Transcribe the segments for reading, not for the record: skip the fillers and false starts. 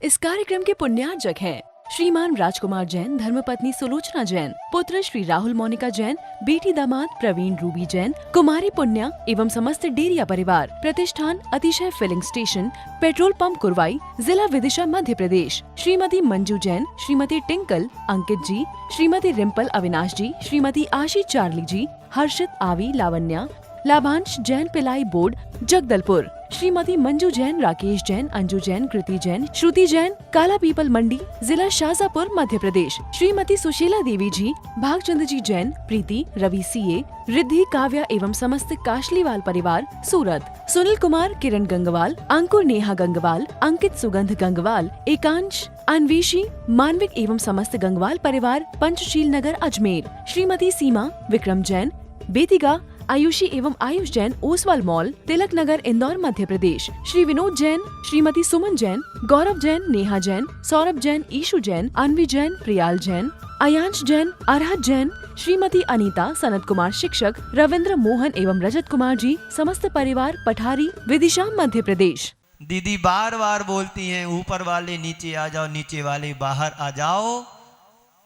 इस कार्यक्रम के पुण्यार्जक हैं श्रीमान राजकुमार जैन, धर्मपत्नी सुलोचना जैन, पुत्र श्री राहुल मोनिका जैन, बेटी दामाद प्रवीण रूबी जैन, कुमारी पुण्या एवं समस्त डेरिया परिवार। प्रतिष्ठान Atishay filling station, petrol pump Kurwai, जिला Vidisha, Madhya Pradesh. Shrimati Manju Jain, Shrimati Tinkal, Ankit ji, Shrimati Rimpal Avinash ji, Shrimati Aashi Charlie ji, Harshit Aavi Lavanya, Labhansh Jain ply board Jagdalpur, Shrimati Manju Jain, Rakesh Jain, Anju Jain, Kriti Jain, Shruti Jain, Kala Pipal Mandi, जिला शाजापुर, मध्य प्रदेश। श्रीमती सुशीला देवी जी, भागचंद जी जैन, प्रीति, रवि सीए, रिद्धि, काव्या एवं समस्त काशलीवाल परिवार, सूरत। सुनील कुमार, किरण गंगवाल, अंकुर, नेहा गंगवाल, अंकित, सुगंध गंगवाल, एकांश, अन्वेशी, मानविक एवं समस्त गंगवाल परिवार, पंचशील नगर, अजमेर। श्रीमती सीमा, विक्रम जैन, बेतिगा, आयुषी एवं आयुष जैन, ओसवाल मॉल, तिलक नगर, इंदौर, मध्य प्रदेश। श्री विनोद जैन, श्रीमती सुमन जैन, गौरव जैन, नेहा जैन, सौरभ जैन, ईशु जैन, अन्वी जैन, प्रियाल जैन, अयांश जैन, अरहत जैन, श्रीमती अनीता, सनत कुमार शिक्षक, रविंद्र, मोहन एवं रजत कुमार जी, समस्त परिवार, पठारी, विदिशा, मध्य प्रदेश। दीदी बार बार बोलती हैं, ऊपर वाले नीचे आ जाओ, नीचे वाले बाहर आ जाओ।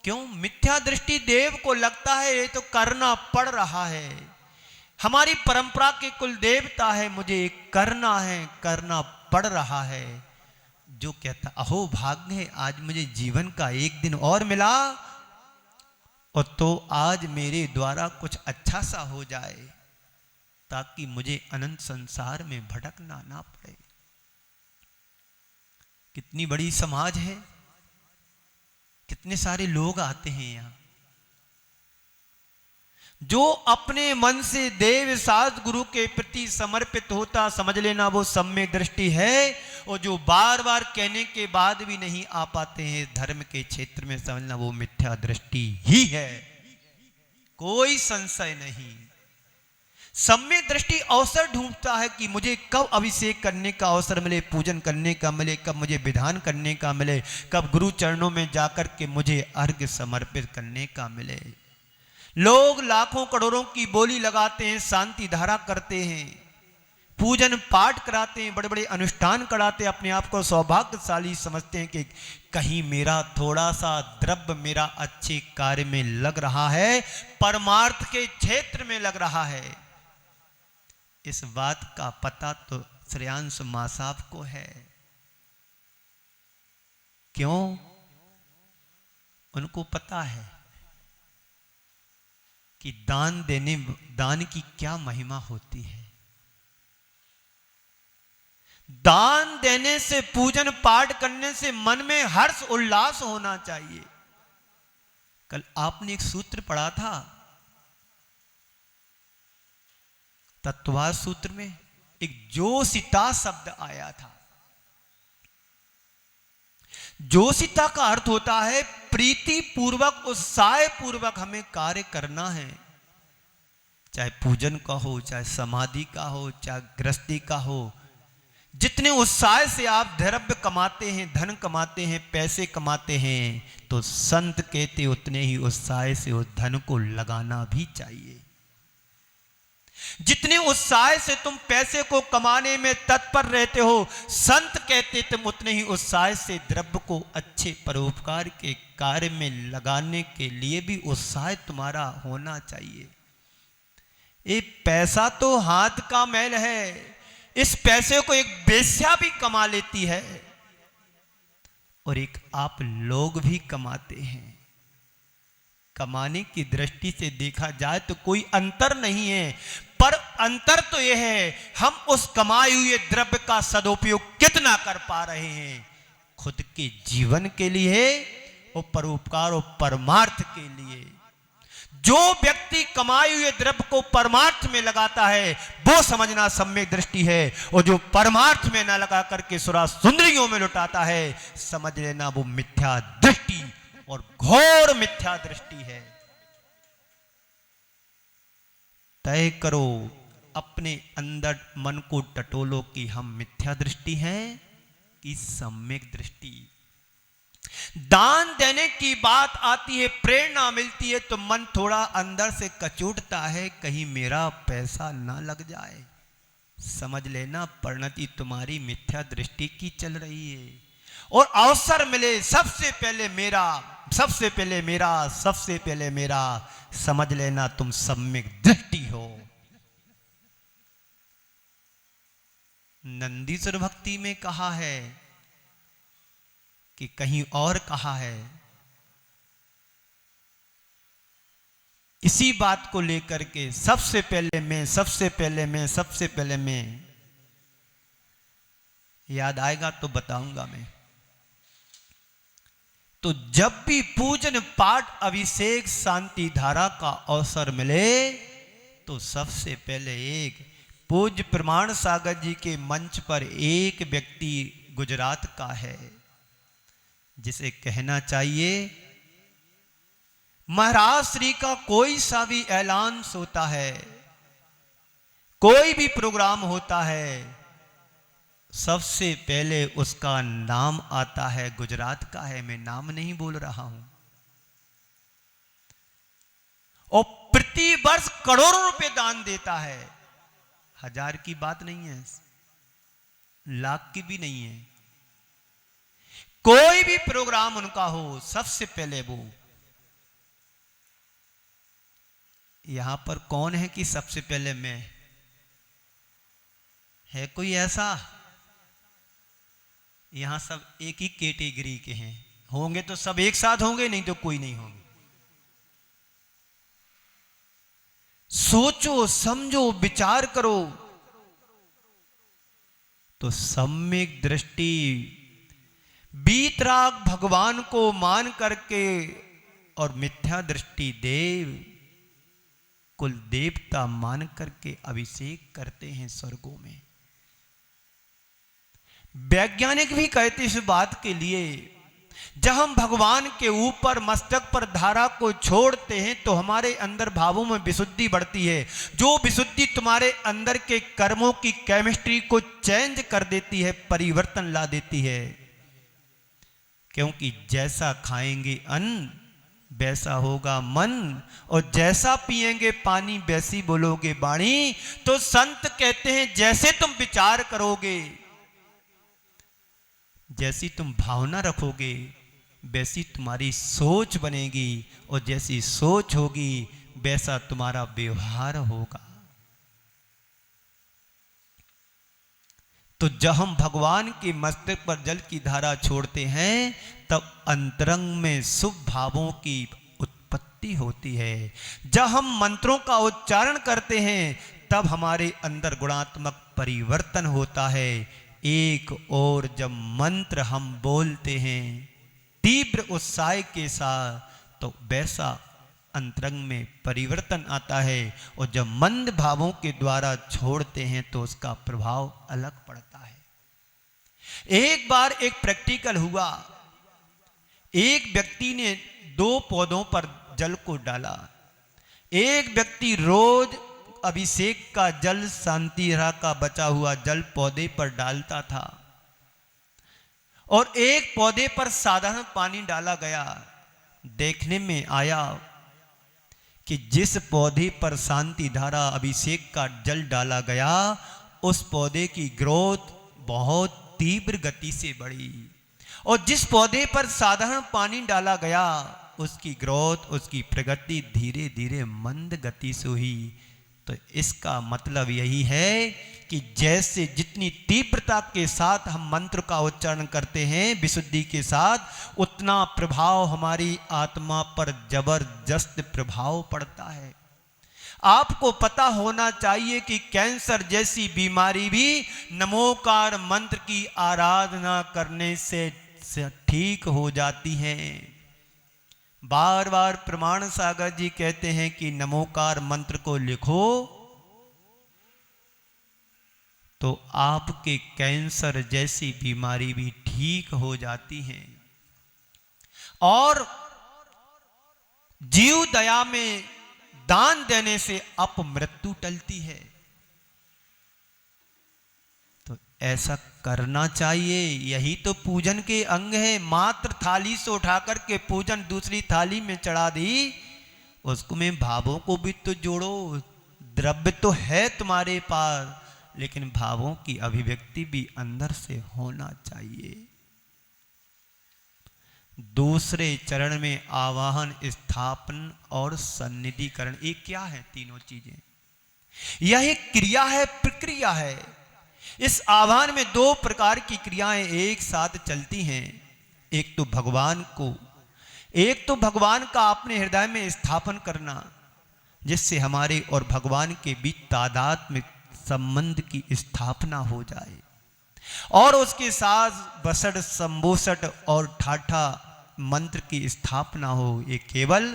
क्यों? मिथ्या दृष्टि देव को लगता है ये तो करना पड़ रहा है, हमारी परंपरा के कुल देवता है, मुझे करना है, करना पड़ रहा है। जो कहता अहो भाग्य है, आज मुझे जीवन का एक दिन और मिला और तो आज मेरे द्वारा कुछ अच्छा सा हो जाए ताकि मुझे अनंत संसार में भटकना ना पड़े। कितनी बड़ी समाज है, कितने सारे लोग आते हैं यहाँ। जो अपने मन से देव शास्त्र गुरु के प्रति समर्पित होता, समझ लेना वो सम्यक दृष्टि है। और जो बार बार कहने के बाद भी नहीं आ पाते हैं धर्म के क्षेत्र में, समझना वो मिथ्या दृष्टि ही है, कोई संशय नहीं। सम्यक दृष्टि अवसर ढूंढता है कि मुझे कब अभिषेक करने का अवसर मिले, पूजन करने का मिले, कब मुझे विधान करने का मिले, कब गुरु चरणों में जाकर के मुझे अर्घ्य समर्पित करने का मिले। लोग लाखों करोड़ों की बोली लगाते हैं, शांति धारा करते हैं, पूजन पाठ कराते हैं, बड़े बड़े अनुष्ठान कराते हैं, अपने आप को सौभाग्यशाली समझते हैं कि कहीं मेरा थोड़ा सा द्रव्य मेरा अच्छे कार्य में लग रहा है, परमार्थ के क्षेत्र में लग रहा है। इस बात का पता तो श्रेयांश मां साहब को है। क्यों? उनको पता है कि दान की क्या महिमा होती है। दान देने से, पूजन पाठ करने से मन में हर्ष उल्लास होना चाहिए। कल आपने एक सूत्र पढ़ा था, तत्वाद सूत्र में एक जोशिता शब्द आया था। जोशिता का अर्थ होता है प्रीति पूर्वक, उत्साह पूर्वक हमें कार्य करना है, चाहे पूजन का हो, चाहे समाधि का हो, चाहे गृहस्थी का हो। जितने उत्साह से आप द्रव्य कमाते हैं, धन कमाते हैं, पैसे कमाते हैं, तो संत कहते उतने ही उत्साह से उस धन को लगाना भी चाहिए। जितने उत्साह से तुम पैसे को कमाने में तत्पर रहते हो, संत कहते तुम उतने ही उत्साह से द्रव्य को अच्छे परोपकार के कार्य में लगाने के लिए भी उत्साह तुम्हारा होना चाहिए। ये पैसा तो हाथ का मैल है, इस पैसे को एक वेश्या भी कमा लेती है और एक आप लोग भी कमाते हैं। कमाने की दृष्टि से देखा जाए तो कोई अंतर नहीं है, पर अंतर तो यह है हम उस कमाए हुए द्रव्य का सदुपयोग कितना कर पा रहे हैं, खुद के जीवन के लिए और परोपकार और परमार्थ के लिए। जो व्यक्ति कमाए हुए द्रव्य को परमार्थ में लगाता है वो समझना सम्यक दृष्टि है, और जो परमार्थ में न लगा करके सुरा सुंदरियों में लुटाता है, समझ लेना वो मिथ्या दृष्टि और घोर मिथ्या दृष्टि है। तय करो, अपने अंदर मन को टटोलो कि हम मिथ्या दृष्टि हैं कि सम्यक दृष्टि। दान देने की बात आती है, प्रेरणा मिलती है तो मन थोड़ा अंदर से कचोटता है, कहीं मेरा पैसा ना लग जाए। समझ लेना परिणति तुम्हारी मिथ्या दृष्टि की चल रही है। और अवसर मिले सबसे पहले मेरा, सबसे पहले मेरा, सबसे पहले मेरा, समझ लेना तुम सम्यक दृष्टि हो। नंदीश्वर भक्ति में कहा है कि कहीं और कहा है। इसी बात को लेकर के सबसे पहले मैं, सबसे पहले मैं, सबसे पहले मैं, याद आएगा तो बताऊंगा मैं। तो जब भी पूजन पाठ अभिषेक शांति धारा का अवसर मिले तो सबसे पहले एक पूज्य प्रमाण सागर जी के मंच पर एक व्यक्ति गुजरात का है जिसे कहना चाहिए, महाराज श्री का कोई सा भी ऐलान होता है, कोई भी प्रोग्राम होता है, सबसे पहले उसका नाम आता है, गुजरात का है, मैं नाम नहीं बोल रहा हूं। और प्रति वर्ष करोड़ों रुपए दान देता है। 1000 की बात नहीं है, लाख की भी नहीं है। कोई भी प्रोग्राम उनका हो, सबसे पहले वो। यहां पर कौन है कि सबसे पहले मैं? है कोई ऐसा? यहां सब एक ही कैटेगरी के हैं। होंगे तो सब एक साथ होंगे, नहीं तो कोई नहीं होंगे। सोचो, समझो, विचार करो तो सम्यक दृष्टि बीतराग भगवान को मान करके और मिथ्या दृष्टि देव कुल देवता मान करके अभिषेक करते हैं स्वर्गों में। वैज्ञानिक भी कहते इस बात के लिए, जब हम भगवान के ऊपर मस्तक पर धारा को छोड़ते हैं तो हमारे अंदर भावों में विशुद्धि बढ़ती है। जो विशुद्धि तुम्हारे अंदर के कर्मों की केमिस्ट्री को चेंज कर देती है, परिवर्तन ला देती है। क्योंकि जैसा खाएंगे अन्न वैसा होगा मन, और जैसा पिएंगे पानी वैसी बोलोगे वाणी। तो संत कहते हैं जैसे तुम विचार करोगे, जैसी तुम भावना रखोगे, वैसी तुम्हारी सोच बनेगी, और जैसी सोच होगी वैसा तुम्हारा व्यवहार होगा। तो जब हम भगवान के मस्तक पर जल की धारा छोड़ते हैं तब अंतरंग में शुभ भावों की उत्पत्ति होती है। जब हम मंत्रों का उच्चारण करते हैं तब हमारे अंदर गुणात्मक परिवर्तन होता है। एक और जब मंत्र हम बोलते हैं तीव्र उत्साह के साथ तो वैसा अंतरंग में परिवर्तन आता है, और जब मंद भावों के द्वारा छोड़ते हैं तो उसका प्रभाव अलग पड़ता है। एक बार एक प्रैक्टिकल हुआ। एक व्यक्ति ने 2 पौधों पर जल को डाला। एक व्यक्ति रोज अभिषेक का जल, शांति धारा का बचा हुआ जल पौधे पर डालता था, और एक पौधे पर साधारण पानी डाला गया। देखने में आया कि जिस पौधे पर शांति धारा अभिषेक का जल डाला गया उस पौधे की ग्रोथ बहुत तीव्र गति से बढ़ी, और जिस पौधे पर साधारण पानी डाला गया उसकी ग्रोथ, उसकी प्रगति धीरे धीरे मंद गति से हुई। तो इसका मतलब यही है कि जैसे जितनी तीव्रता के साथ हम मंत्र का उच्चारण करते हैं विशुद्धि के साथ, उतना प्रभाव हमारी आत्मा पर जबरदस्त प्रभाव पड़ता है। आपको पता होना चाहिए कि कैंसर जैसी बीमारी भी नमोकार मंत्र की आराधना करने से ठीक हो जाती है। बार बार प्रमाण सागर जी कहते हैं कि नमोकार मंत्र को लिखो तो आपके कैंसर जैसी बीमारी भी ठीक हो जाती है। और जीव दया में दान देने से अपमृत्यु टलती है। तो ऐसा करना चाहिए। यही तो पूजन के अंग है। मात्र थाली से उठाकर के पूजन दूसरी थाली में चढ़ा दी, उसको में भावों को भी तो जोड़ो। द्रव्य तो है तुम्हारे पास, लेकिन भावों की अभिव्यक्ति भी अंदर से होना चाहिए। दूसरे चरण में आवाहन, स्थापन और सन्निधिकरण। ये क्या है? तीनों चीजें, यह एक क्रिया है, प्रक्रिया है। इस आह्वान में दो प्रकार की क्रियाएं एक साथ चलती हैं। एक तो भगवान का अपने हृदय में स्थापन करना, जिससे हमारे और भगवान के बीच तादात्म्य संबंध की स्थापना हो जाए, और उसके साथ बसठ, संबोसठ और ठाठा मंत्र की स्थापना हो। ये केवल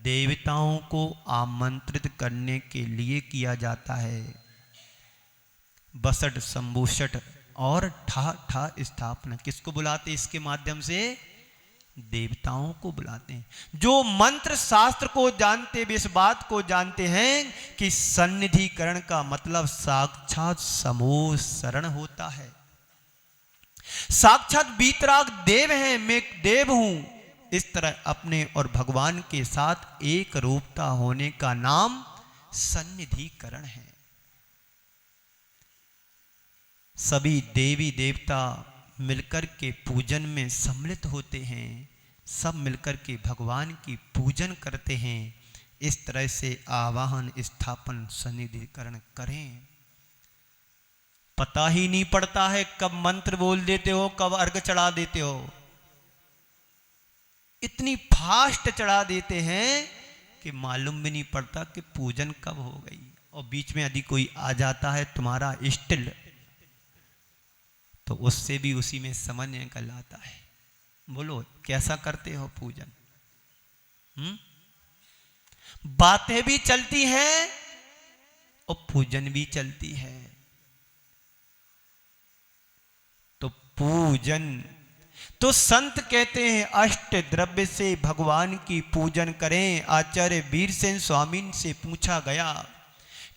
देवताओं को आमंत्रित करने के लिए किया जाता है। बसठ, संबोसठ और ठा स्थापना किसको बुलाते? इसके माध्यम से देवताओं को बुलाते हैं। जो मंत्र शास्त्र को जानते वे इस बात को जानते हैं कि सन्निधिकरण का मतलब साक्षात समूह शरण होता है। साक्षात वीतराग देव हैं, मैं देव हूं। इस तरह अपने और भगवान के साथ एक रूपता होने का नाम सन्निधिकरण है। सभी देवी देवता मिलकर के पूजन में सम्मिलित होते हैं, सब मिलकर के भगवान की पूजन करते हैं। इस तरह से आवाहन, स्थापन, सन्निधिकरण करें। पता ही नहीं पड़ता है कब मंत्र बोल देते हो, कब अर्घ चढ़ा देते हो। इतनी फास्ट चढ़ा देते हैं कि मालूम भी नहीं पड़ता कि पूजन कब हो गई। और बीच में यदि कोई आ जाता है तुम्हारा इष्ट, तो उससे भी उसी में समझ निकल आता है। बोलो कैसा करते हो पूजन? बातें भी चलती हैं और पूजन भी चलती है। तो पूजन तो संत कहते हैं अष्ट द्रव्य से भगवान की पूजन करें। आचार्य वीरसेन स्वामी से पूछा गया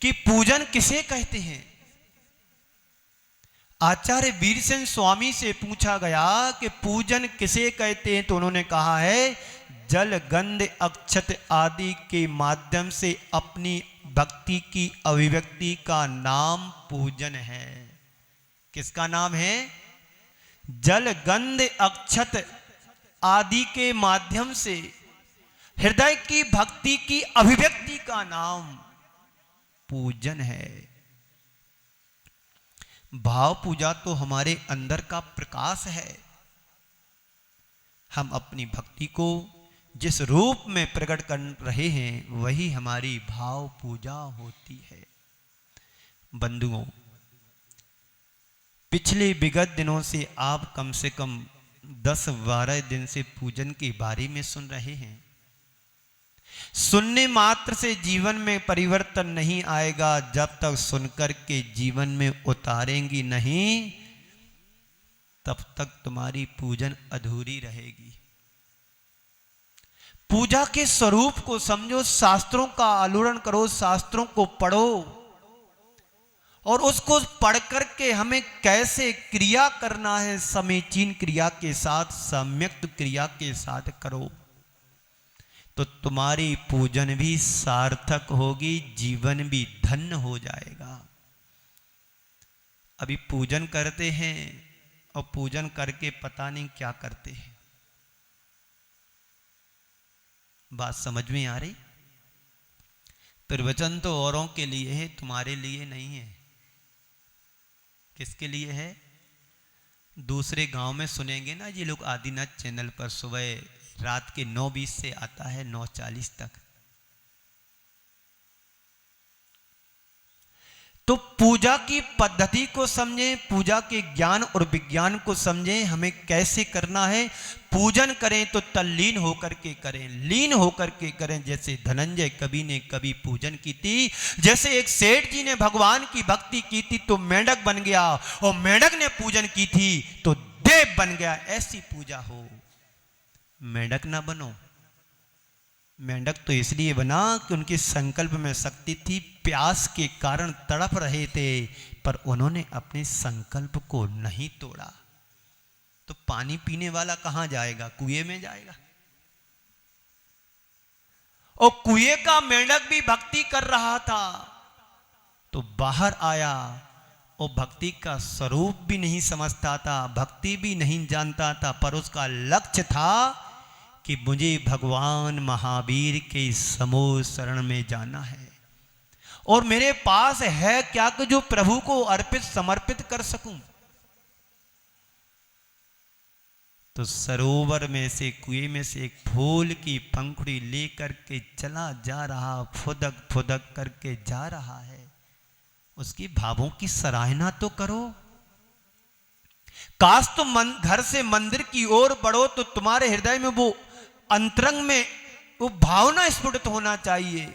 कि पूजन किसे कहते हैं? आचार्य वीरसेन स्वामी से पूछा गया कि पूजन किसे कहते हैं? तो उन्होंने कहा है जल, गंध, अक्षत आदि के माध्यम से अपनी भक्ति की अभिव्यक्ति का नाम पूजन है। किसका नाम है? जल, गंध, अक्षत आदि के माध्यम से हृदय की भक्ति की अभिव्यक्ति का नाम पूजन है। भाव पूजा तो हमारे अंदर का प्रकाश है। हम अपनी भक्ति को जिस रूप में प्रकट कर रहे हैं वही हमारी भाव पूजा होती है। बंधुओं, पिछले विगत दिनों से आप कम से कम 10-12 दिन से पूजन के बारे में सुन रहे हैं। सुनने मात्र से जीवन में परिवर्तन नहीं आएगा जब तक सुनकर के जीवन में उतारेंगी नहीं, तब तक तुम्हारी पूजन अधूरी रहेगी। पूजा के स्वरूप को समझो, शास्त्रों का आलोड़न करो, शास्त्रों को पढ़ो और उसको पढ़ करके हमें कैसे क्रिया करना है, समीचीन क्रिया के साथ, सम्यक क्रिया के साथ करो, तो तुम्हारी पूजन भी सार्थक होगी, जीवन भी धन्य हो जाएगा। अभी पूजन करते हैं और पूजन करके पता नहीं क्या करते हैं। बात समझ में आ रही? प्रवचन तो औरों के लिए है, तुम्हारे लिए नहीं है। किसके लिए है? दूसरे गांव में सुनेंगे ना ये लोग, आदिनाथ चैनल पर सुबह रात के 9:20 से आता है 9:40 तक। तो पूजा की पद्धति को समझें, पूजा के ज्ञान और विज्ञान को समझें, हमें कैसे करना है। पूजन करें तो तल्लीन होकर के करें, लीन होकर के करें। जैसे धनंजय कवि ने कभी पूजन की थी, जैसे एक सेठ जी ने भगवान की भक्ति की थी तो मेंढक बन गया, और मेंढक ने पूजन की थी तो देव बन गया। ऐसी पूजा हो। मेंढक ना बनो। मेंढक तो इसलिए बना कि उनके संकल्प में शक्ति थी, प्यास के कारण तड़प रहे थे, पर उन्होंने अपने संकल्प को नहीं तोड़ा। तो पानी पीने वाला कहां जाएगा? कुएं में जाएगा। और कुएं का मेंढक भी भक्ति कर रहा था तो बाहर आया वो भक्ति का स्वरूप भी नहीं समझता था, भक्ति भी नहीं जानता था, पर उसका लक्ष्य था कि मुझे भगवान महावीर के समूह शरण में जाना है और मेरे पास है क्या कि जो प्रभु को अर्पित समर्पित कर सकूं। तो सरोवर में से, कुएं में से एक फूल की पंखुड़ी लेकर के चला जा रहा, फुदक फुदक करके जा रहा है। उसकी भावों की सराहना तो करो। काश तुम घर से मंदिर की ओर बढ़ो तो तुम्हारे हृदय में वो अंतरंग में वो भावना स्फुटित होना चाहिए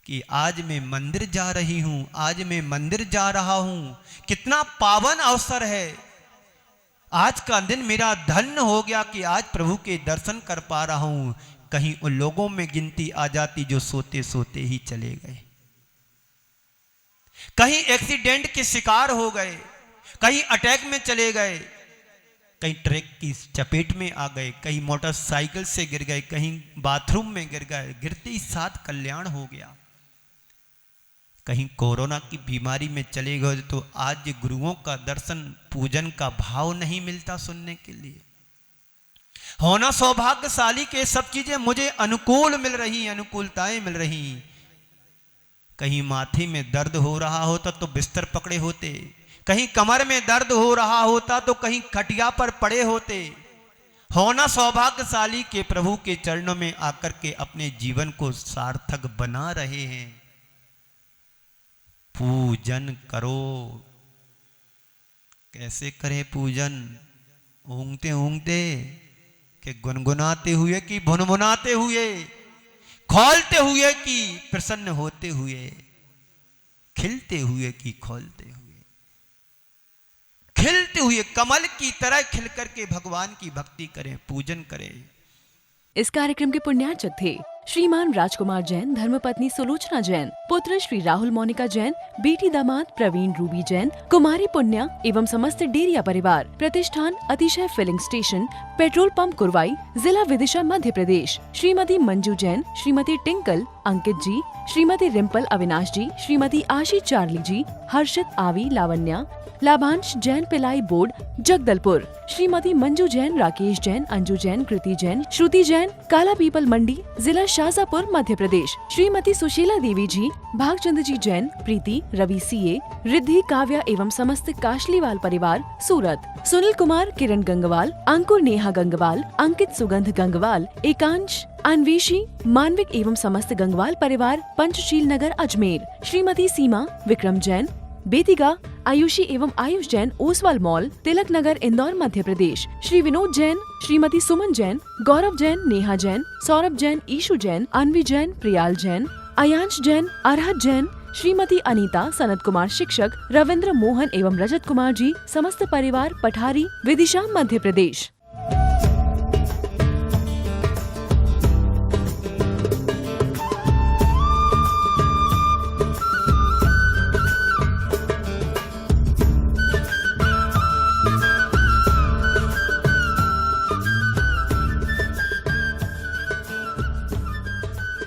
कि आज मैं मंदिर जा रही हूं, आज मैं मंदिर जा रहा हूं। कितना पावन अवसर है, आज का दिन मेरा धन्य हो गया कि आज प्रभु के दर्शन कर पा रहा हूं। कहीं उन लोगों में गिनती आ जाती जो सोते सोते ही चले गए, कहीं एक्सीडेंट के शिकार हो गए, कहीं अटैक में चले गए, कहीं ट्रक की चपेट में आ गए, कहीं मोटरसाइकिल से गिर गए, कहीं बाथरूम में गिर गए, गिरते ही साथ कल्याण हो गया। कहीं कोरोना की बीमारी में चले गए तो आज गुरुओं का दर्शन पूजन का भाव नहीं मिलता सुनने के लिए। होना सौभाग्यशाली के सब चीजें मुझे अनुकूल मिल रही, अनुकूलताएं मिल रही। कहीं माथे में दर्द हो रहा होता तो बिस्तर पकड़े होते, कहीं कमर में दर्द हो रहा होता तो कहीं खटिया पर पड़े होते। होना सौभाग्यशाली के प्रभु के चरणों में आकर के अपने जीवन को सार्थक बना रहे हैं। पूजन करो। कैसे करें पूजन? ऊँगते ऊँगते कि गुनगुनाते हुए कि भुनभुनाते हुए, खोलते हुए कि प्रसन्न होते हुए, खिलते हुए कि खोलते हुए। खिलते हुए कमल की तरह खिल करके भगवान की भक्ति करें, पूजन करें। इस कार्यक्रम के पुण्यार्चक थे श्रीमान राजकुमार जैन, धर्मपत्नी सुलोचना जैन, पुत्र श्री राहुल मोनिका जैन, बेटी दामाद प्रवीण रूबी जैन, कुमारी पुण्या एवं समस्त डेरिया परिवार। प्रतिष्ठान Atishay filling station, petrol pump Kurwai, जिला Vidisha Madhya Pradesh. Shrimati Manju Jain, Shrimati Tinkal, Ankit ji, Shrimati Rimpal Avinash ji, Shrimati Aashi Charlie ji, Harshit Aavi Lavanya, Labhansh Jain ply board Jagdalpur, Shrimati Manju Jain, Rakesh Jain, Anju Jain, Kriti Jain, Shruti Jain, Kala Pipal Mandi, जिला शाजापुर मध्य प्रदेश। श्रीमती सुशीला देवी जी, भागचंद जी जैन, प्रीति, रवि सीए, रिद्धि, काव्या एवं समस्त काशलीवाल परिवार सूरत। सुनील कुमार, किरण गंगवाल, अंकुर नेहा गंगवाल, अंकित सुगंध गंगवाल, एकांश अन्वेशी, मानविक एवं समस्त गंगवाल परिवार पंचशील नगर अजमेर। श्रीमती सीमा, विक्रम जैन, बेतिगा, आयुषी एवं आयुष जैन, ओसवाल मॉल, तिलक नगर, इंदौर मध्य प्रदेश। श्री विनोद जैन, श्रीमती सुमन जैन, गौरव जैन, नेहा जैन, सौरभ जैन, ईशु जैन, अन्वी जैन, प्रियाल जैन, अयांश जैन, अरहत जैन, श्रीमती अनीता, सनत कुमार शिक्षक, रविंद्र मोहन एवं रजत कुमार जी, समस्त परिवार पठारी, विदिशा मध्य प्रदेश।